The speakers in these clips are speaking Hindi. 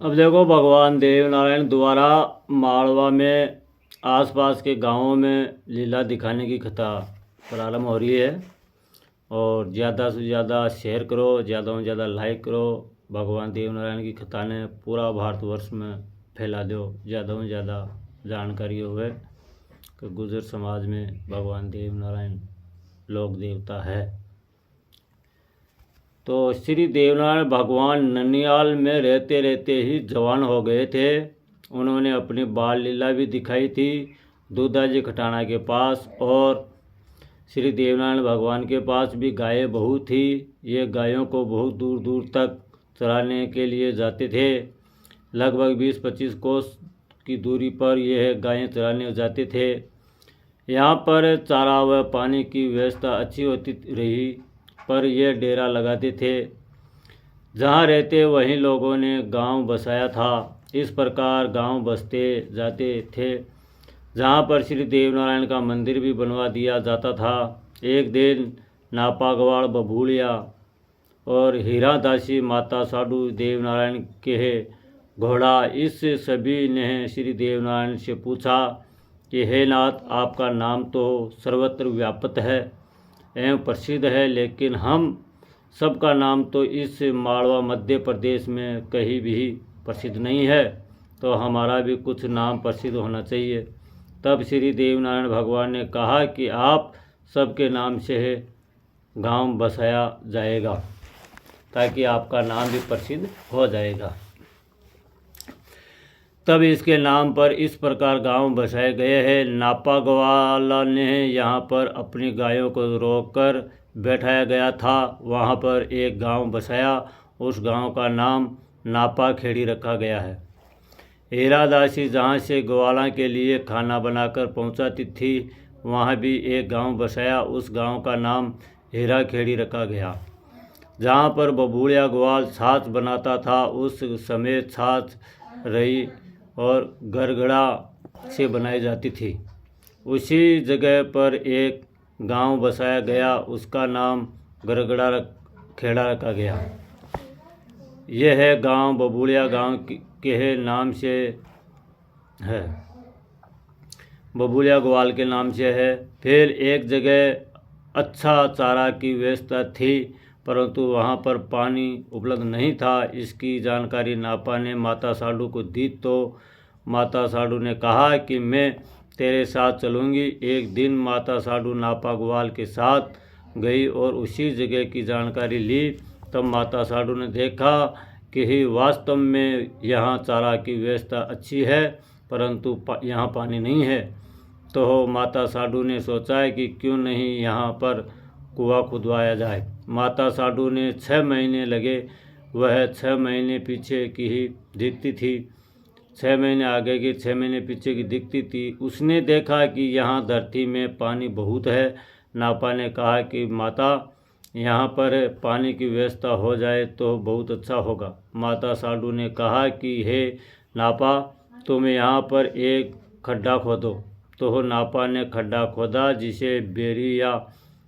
अब देखो, भगवान देव नारायण द्वारा मालवा में आसपास के गांवों में लीला दिखाने की कथा प्रारंभ हो रही है। और ज़्यादा से ज़्यादा शेयर करो, ज़्यादा से ज़्यादा लाइक करो। भगवान देव नारायण की कथा ने पूरा भारतवर्ष में फैला दो, ज़्यादा से ज़्यादा जानकारी होवे कि गुर्जर समाज में भगवान देव नारायण लोक देवता है। तो श्री देवनारायण भगवान ननियाल में रहते रहते ही जवान हो गए थे। उन्होंने अपनी बाल लीला भी दिखाई थी दूधाजी खटाना के पास। और श्री देवनारायण भगवान के पास भी गायें बहुत थी। ये गायों को बहुत दूर दूर तक चराने के लिए जाते थे। लगभग 20-25 कोस की दूरी पर यह गायें चराने जाते थे। यहाँ पर चारा व पानी की व्यवस्था अच्छी होती रही, पर यह डेरा लगाते थे। जहाँ रहते वहीं लोगों ने गांव बसाया था। इस प्रकार गांव बसते जाते थे। जहाँ पर श्री देवनारायण का मंदिर भी बनवा दिया जाता था। एक दिन नापागवाड़ बबूलिया और हीरादासी माता साधु देवनारायण के घोड़ा, इस सभी ने श्री देवनारायण से पूछा कि हे नाथ, आपका नाम तो सर्वत्र व्याप्त है एवं प्रसिद्ध है, लेकिन हम सबका नाम तो इस मालवा मध्य प्रदेश में कहीं भी प्रसिद्ध नहीं है, तो हमारा भी कुछ नाम प्रसिद्ध होना चाहिए। तब श्री देवनारायण भगवान ने कहा कि आप सबके नाम से गांव बसाया जाएगा, ताकि आपका नाम भी प्रसिद्ध हो जाएगा। तब इसके नाम पर इस प्रकार गांव बसाए गए हैं। नापागवाला ने यहाँ पर अपनी गायों को रोककर बैठाया गया था। वहाँ पर एक गांव बसाया। उस गांव का नाम नापा खेड़ी रखा गया है। हीरादासी जहाँ से ग्वाला के लिए खाना बनाकर पहुँचाती थी, वहाँ भी एक गांव बसाया। उस गांव का नाम हीरा खेड़ी रखा गया। जहाँ पर बबूलिया ग्वाल छाछ बनाता था, उस समय छाछ रही और गरगड़ा से बनाई जाती थी। उसी जगह पर एक गांव बसाया गया। उसका नाम गरगड़ा खेड़ा रखा गया। यह है गांव बबूलिया गांव के नाम से है, बबूलिया ग्वाल के नाम से है। फिर एक जगह अच्छा चारा की व्यवस्था थी, परंतु वहाँ पर पानी उपलब्ध नहीं था। इसकी जानकारी नापा ने माता साधु को दी, तो माता साधु ने कहा कि मैं तेरे साथ चलूँगी। एक दिन माता साधु नापा ग्वाल के साथ गई और उसी जगह की जानकारी ली। तब माता साधु ने देखा कि वास्तव में यहाँ चारा की व्यवस्था अच्छी है, परंतु यहाँ पानी नहीं है। तो माता साधु ने सोचा है कि क्यों नहीं यहाँ पर कुआं खुदवाया जाए। माता साधु ने 6 महीने लगे। वह 6 महीने पीछे की ही दिखती थी, 6 महीने आगे की 6 महीने पीछे की दिखती थी। उसने देखा कि यहाँ धरती में पानी बहुत है। नापा ने कहा कि माता, यहाँ पर पानी की व्यवस्था हो जाए तो बहुत अच्छा होगा। माता साधु ने कहा कि हे नापा, तुम यहाँ पर एक खड्डा खोदो। तो नापा ने खड्डा खोदा, जिसे बेरी या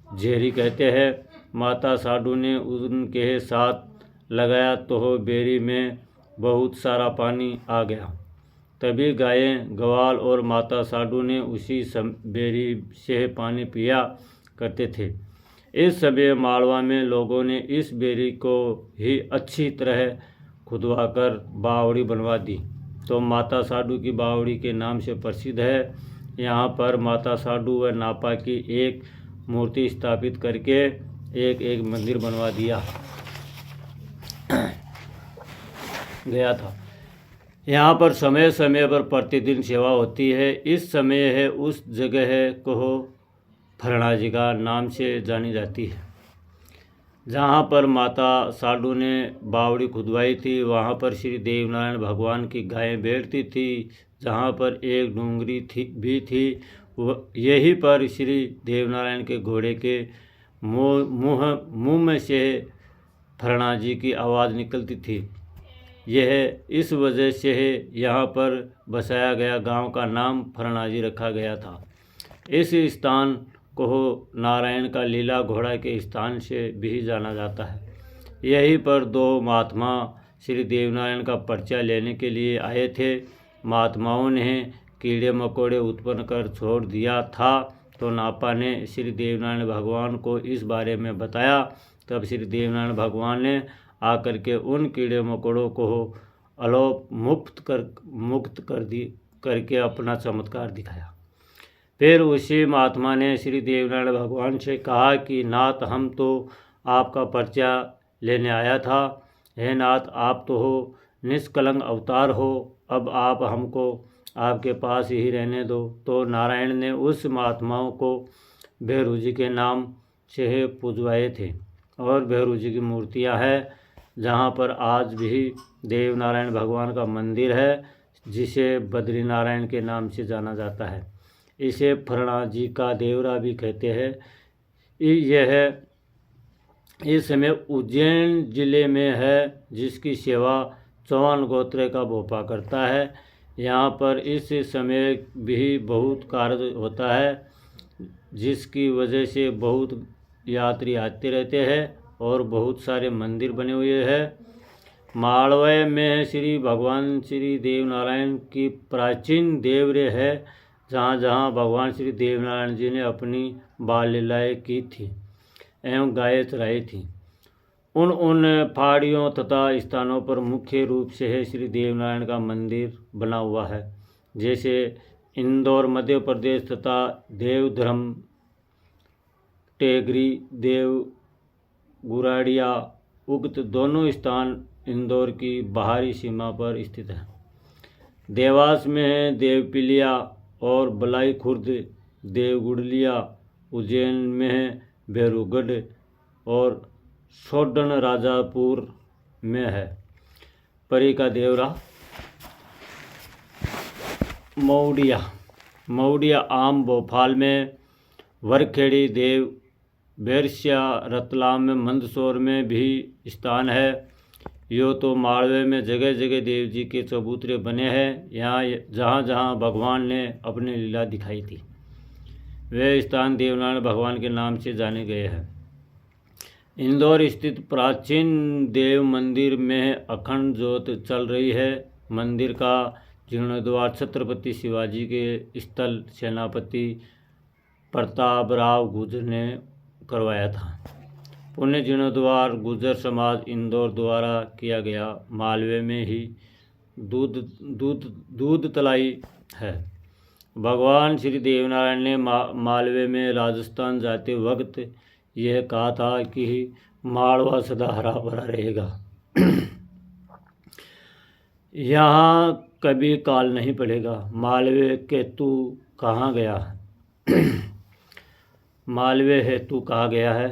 झेरी कहते हैं। माता साधु ने उनके साथ लगाया तो बेरी में बहुत सारा पानी आ गया। तभी गायें, ग्वाल और माता साधु ने उसी बेरी से पानी पिया करते थे। इस समय मालवा में लोगों ने इस बेरी को ही अच्छी तरह खुदवाकर बावड़ी बनवा दी, तो माता साधु की बावड़ी के नाम से प्रसिद्ध है। यहाँ पर माता साधु व नापा की एक मूर्ति स्थापित करके एक मंदिर बनवा दिया गया था। यहाँ पर समय समय पर प्रतिदिन सेवा होती है। इस समय है उस जगह को फरना जी का नाम से जानी जाती है। जहाँ पर माता साधु ने बावड़ी खुदवाई थी, वहाँ पर श्री देवनारायण भगवान की गायें बैठती थी। जहाँ पर एक डूंगरी भी थी, यहीं पर श्री देवनारायण के घोड़े के मुँह में से फरना जी की आवाज़ निकलती थी। यह इस वजह से यहाँ पर बसाया गया गांव का नाम फरनाजी रखा गया था। इस स्थान को नारायण का लीला घोड़ा के स्थान से भी जाना जाता है। यहीं पर 2 महात्मा श्री देवनारायण का पर्चा लेने के लिए आए थे। महात्माओं ने कीड़े मकोड़े उत्पन्न कर छोड़ दिया था, तो नापा ने श्री देवनारायण भगवान को इस बारे में बताया। तब श्री देवनारायण भगवान ने आकर के उन कीड़े मकोड़ों को अलोप मुक्त करके अपना चमत्कार दिखाया। फिर उसी महात्मा ने श्री देवनारायण भगवान से कहा कि नाथ, हम तो आपका पर्चा लेने आया था। हे नाथ, आप तो हो निष्कलंक अवतार हो, अब आप हमको आपके पास ही रहने दो। तो नारायण ने उस महात्माओं को भैरू जी के नाम से पूजवाए थे, और भैरू जी की मूर्तियां हैं, जहाँ पर आज भी देवनारायण भगवान का मंदिर है, जिसे बद्री नारायण के नाम से जाना जाता है। इसे फरणा जी का देवरा भी कहते हैं। यह इस समय उज्जैन जिले में है, जिसकी सेवा चौहान गोत्र का भोपा करता है। यहाँ पर इस समय भी बहुत कार्य होता है, जिसकी वजह से बहुत यात्री आते रहते हैं और बहुत सारे मंदिर बने हुए हैं। मालवे में श्री भगवान श्री देवनारायण की प्राचीन देवरे है, जहाँ जहाँ भगवान श्री देवनारायण जी ने अपनी बाल लीलाएँ की थी एवं गायें चराई थी। उन पहाड़ियों तथा स्थानों पर मुख्य रूप से है श्री देवनारायण का मंदिर बना हुआ है, जैसे इंदौर मध्य प्रदेश तथा देवधर्म टेगरी देव गुराड़िया उक्त दोनों स्थान इंदौर की बाहरी सीमा पर स्थित है। देवास में है देवपिलिया और बलाई खुर्द देवगुड़लिया। उज्जैन में है भैरूगढ़ और सोडन राजापुर में है परी का देवरा। मऊड़िया आम भोपाल में, वरखेड़ी देव बैरसिया रतलाम में, मंदसौर में भी स्थान है। यो तो मालवे में जगह जगह देव जी के चबूतरे बने हैं। यहाँ जहाँ जहाँ भगवान ने अपनी लीला दिखाई थी, वे स्थान देवनारायण भगवान के नाम से जाने गए हैं। इंदौर स्थित प्राचीन देव मंदिर में अखंड ज्योत चल रही है। मंदिर का जीर्णोद्धार छत्रपति शिवाजी के स्थल सेनापति प्रतापराव गुर्जर ने करवाया था। पुण्य जीर्णोद्धार गुर्जर समाज इंदौर द्वारा किया गया। मालवे में ही दूध तलाई है। भगवान श्री देवनारायण ने मालवे में राजस्थान जाते वक्त यह कहा था कि मालवा सदा हरा भरा रहेगा, यहाँ कभी काल नहीं पड़ेगा। मालवे के तू कहाँ गया मालवे है तू कहाँ गया है।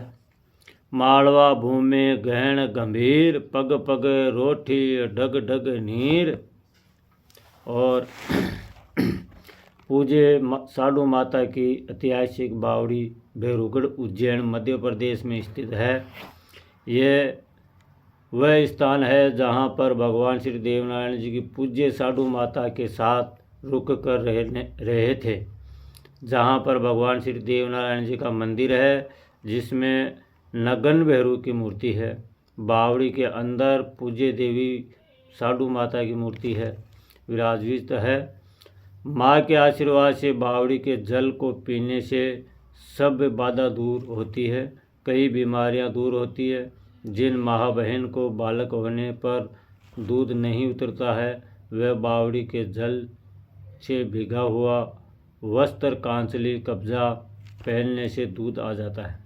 मालवा भूमि गहन गंभीर, पग पग रोठी ढग ढग नीर। और पूजे साडू माता की ऐतिहासिक बावड़ी भैरूगढ़ उज्जैन मध्य प्रदेश में स्थित है। यह वह स्थान है जहाँ पर भगवान श्री देवनारायण जी की पूज्य साडू माता के साथ रुक कर रहे थे। जहाँ पर भगवान श्री देवनारायण जी का मंदिर है, जिसमें नगन भैरू की मूर्ति है। बावड़ी के अंदर पूज्य देवी साडू माता की मूर्ति है, विराजित है। माँ के आशीर्वाद से बावड़ी के जल को पीने से सब बाधा दूर होती है, कई बीमारियां दूर होती है। जिन माँ बहन को बालक होने पर दूध नहीं उतरता है, वह बावड़ी के जल से भिगा हुआ वस्त्र कांचली कब्जा पहनने से दूध आ जाता है।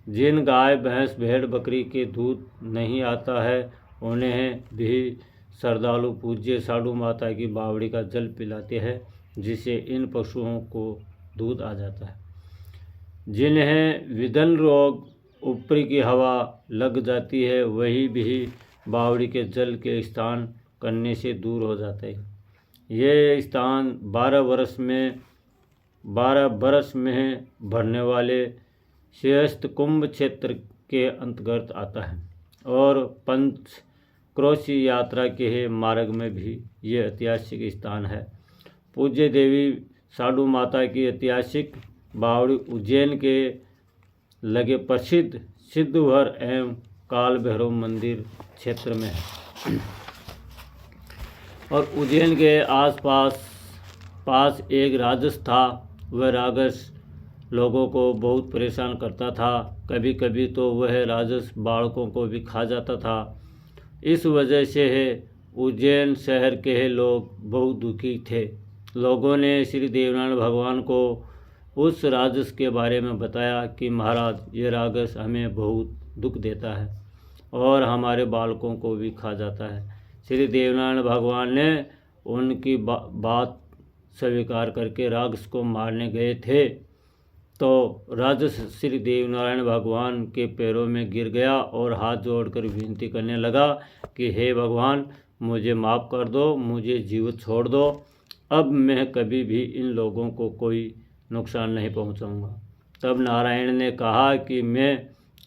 जिन गाय भैंस भेड़ बकरी के दूध नहीं आता है, उन्हें भी श्रद्धालु पूज्य साडू माता की बावड़ी का जल पिलाते हैं, जिससे इन पशुओं को दूध आ जाता है। जिन्हें विदन रोग ऊपरी की हवा लग जाती है, वही भी बावड़ी के जल के स्नान करने से दूर हो जाते हैं। ये स्थान 12 बरस में भरने वाले श्रेष्ठ कुंभ क्षेत्र के अंतर्गत आता है, और पंच क्रोशी यात्रा के मार्ग में भी ये ऐतिहासिक स्थान है। पूज्य देवी साडू माता की ऐतिहासिक बावड़ी उज्जैन के लगे प्रसिद्ध सिद्धवर एवं काल भैरव मंदिर क्षेत्र में है। और उज्जैन के पास एक राक्षस था। वह राक्षस लोगों को बहुत परेशान करता था। कभी कभी तो वह राक्षस बालकों को भी खा जाता था। इस वजह से उज्जैन शहर के लोग बहुत दुखी थे। लोगों ने श्री देवनारायण भगवान को उस राक्षस के बारे में बताया कि महाराज, ये राक्षस हमें बहुत दुख देता है और हमारे बालकों को भी खा जाता है। श्री देवनारायण भगवान ने उनकी बात स्वीकार करके राक्षस को मारने गए थे तो राक्षस श्री देवनारायण भगवान के पैरों में गिर गया और हाथ जोड़कर विनती करने लगा कि हे भगवान, मुझे माफ़ कर दो, मुझे जीवित छोड़ दो। अब मैं कभी भी इन लोगों को कोई नुकसान नहीं पहुंचाऊंगा। तब नारायण ने कहा कि मैं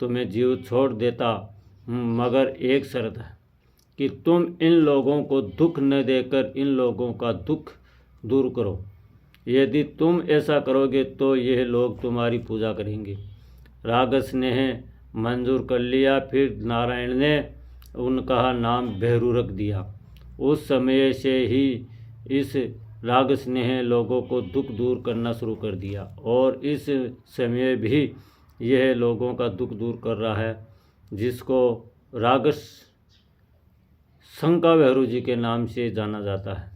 तुम्हें जीवित छोड़ देता हूँ, मगर एक शर्त है कि तुम इन लोगों को दुख न देकर इन लोगों का दुख दूर करो। यदि तुम ऐसा करोगे तो यह लोग तुम्हारी पूजा करेंगे। राक्षस ने मंजूर कर लिया। फिर नारायण ने उनका नाम भैरू रख दिया। उस समय से ही इस राक्षस ने लोगों को दुख दूर करना शुरू कर दिया और इस समय भी यह लोगों का दुख दूर कर रहा है, जिसको राक्षस शंका भैरू जी के नाम से जाना जाता है।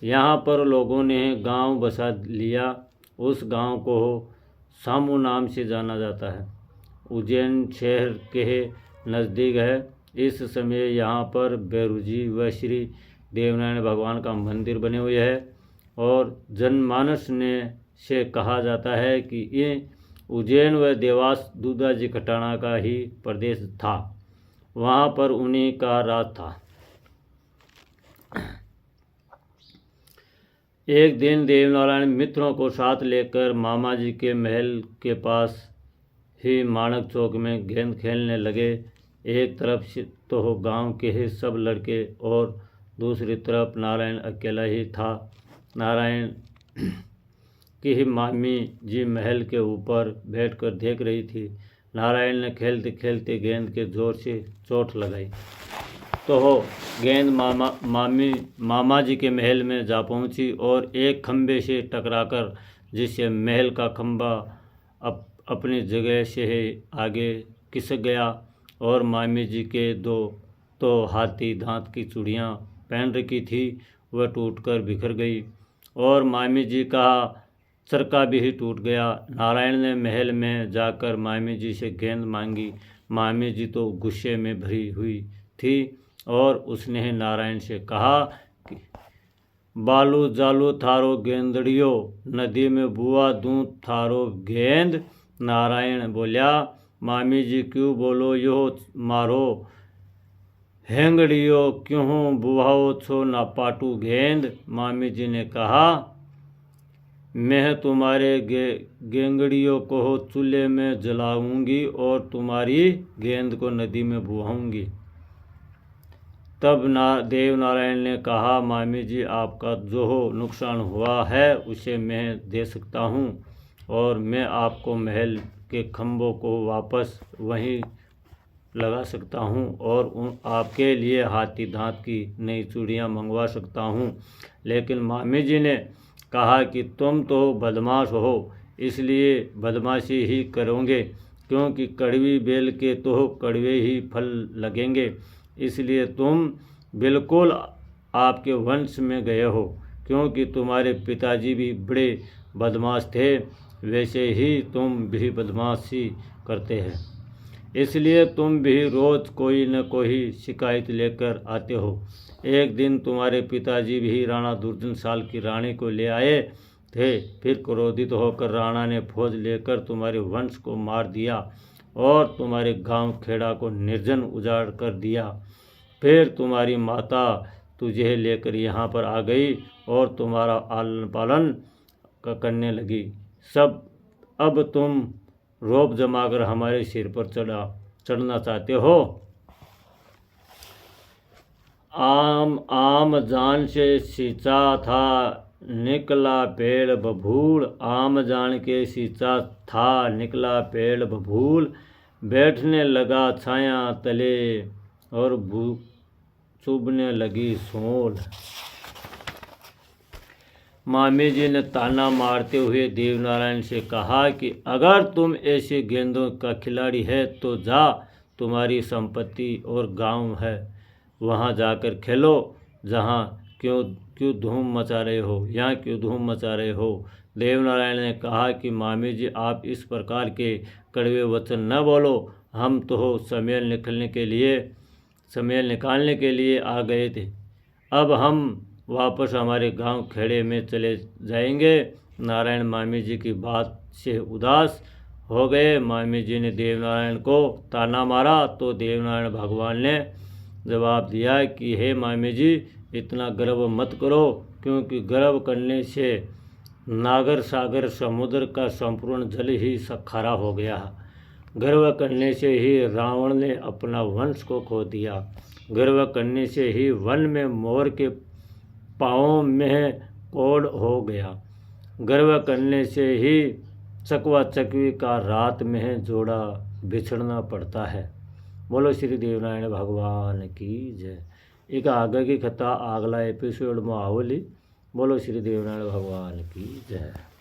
यहाँ पर लोगों ने गांव बसा लिया। उस गांव को सामू नाम से जाना जाता है। उज्जैन शहर के नज़दीक है। इस समय यहाँ पर भैरू जी व श्री देवनारायण भगवान का मंदिर बने हुए है और जनमानस ने से कहा जाता है कि ये उज्जैन व देवास दूधाजी खटाना का ही प्रदेश था। वहाँ पर उन्हीं का राज था। एक दिन देवनारायण मित्रों को साथ लेकर मामा जी के महल के पास ही माणक चौक में गेंद खेलने लगे। एक तरफ से तो गांव के ही सब लड़के और दूसरी तरफ नारायण अकेला ही था। नारायण की ही मामी जी महल के ऊपर बैठकर देख रही थी। नारायण ने खेलते खेलते गेंद के जोर से चोट लगाई तो गेंद मामा जी के महल में जा पहुंची और एक खंबे से टकराकर, जिससे महल का खंबा अपनी जगह से आगे खिसक गया और मामी जी के दो तो हाथी दांत की चूड़ियाँ पहन रखी थी वह टूटकर बिखर गई और मामी जी का चरखा भी टूट गया। नारायण ने महल में जाकर मामी जी से गेंद मांगी। मामी जी तो गुस्से में भरी हुई थी और उसने नारायण से कहा कि बालू जालू थारो गेंदड़ियो, नदी में बुआ दूं थारो गेंद। नारायण बोल्या, मामी जी क्यों बोलो यो मारो हेंगड़ियो, क्यों बुआओ छो ना पाटू गेंद। मामी जी ने कहा, मैं तुम्हारे गेंगड़ियों को चूल्हे में जलाऊंगी और तुम्हारी गेंद को नदी में बुहाऊंगी। तब देवनारायण ने कहा, मामी जी, आपका जो नुकसान हुआ है उसे मैं दे सकता हूँ और मैं आपको महल के खंभों को वापस वहीं लगा सकता हूँ और आपके लिए हाथी दांत की नई चूड़ियाँ मंगवा सकता हूँ। लेकिन मामी जी ने कहा कि तुम तो बदमाश हो, इसलिए बदमाशी ही करोगे, क्योंकि कड़वी बेल के तो कड़वे ही फल लगेंगे, इसलिए तुम बिल्कुल आपके वंश में गए हो। क्योंकि तुम्हारे पिताजी भी बड़े बदमाश थे, वैसे ही तुम भी बदमाशी करते हैं, इसलिए तुम भी रोज़ कोई न कोई शिकायत लेकर आते हो। एक दिन तुम्हारे पिताजी भी राणा दुर्जनशाल की रानी को ले आए थे। फिर क्रोधित होकर राणा ने फौज लेकर तुम्हारे वंश को मार दिया और तुम्हारे गांव खेड़ा को निर्जन उजाड़ कर दिया। फिर तुम्हारी माता तुझे लेकर यहाँ पर आ गई और तुम्हारा आलन पालन करने लगी। अब तुम रौब जमाकर हमारे सिर पर चढ़ना चाहते हो। आम जान से सींचा था निकला पेड़ बबूल, आम जान के सींचा था निकला पेड़ बबूल, बैठने लगा छाया तले और चुभने लगी सोल। मामी जी ने ताना मारते हुए देवनारायण से कहा कि अगर तुम ऐसे गेंदों का खिलाड़ी है तो जा, तुम्हारी संपत्ति और गांव है, वहां जाकर खेलो। जहां क्यों क्यों धूम मचा रहे हो, यहाँ क्यों धूम मचा रहे हो। देवनारायण ने कहा कि मामी जी, आप इस प्रकार के कड़वे वचन न बोलो। हम तो समय निकालने के लिए आ गए थे। अब हम वापस हमारे गांव खेड़े में चले जाएंगे। नारायण मामी जी की बात से उदास हो गए। मामी जी ने देवनारायण को ताना मारा तो देवनारायण भगवान ने जवाब दिया कि हे मामी जी, इतना गर्व मत करो, क्योंकि गर्व करने से नागर सागर समुद्र का संपूर्ण जल ही खारा हो गया। गर्व करने से ही रावण ने अपना वंश को खो दिया। गर्व करने से ही वन में मोर के पाँवों में कोढ़ हो गया। गर्व करने से ही चकवा चकवी का रात में जोड़ा बिछड़ना पड़ता है। बोलो श्री देवनारायण भगवान की जय। एक आगे की कथा अगला एपिसोड में आवली। बोलो श्री देवनारायण भगवान की जय।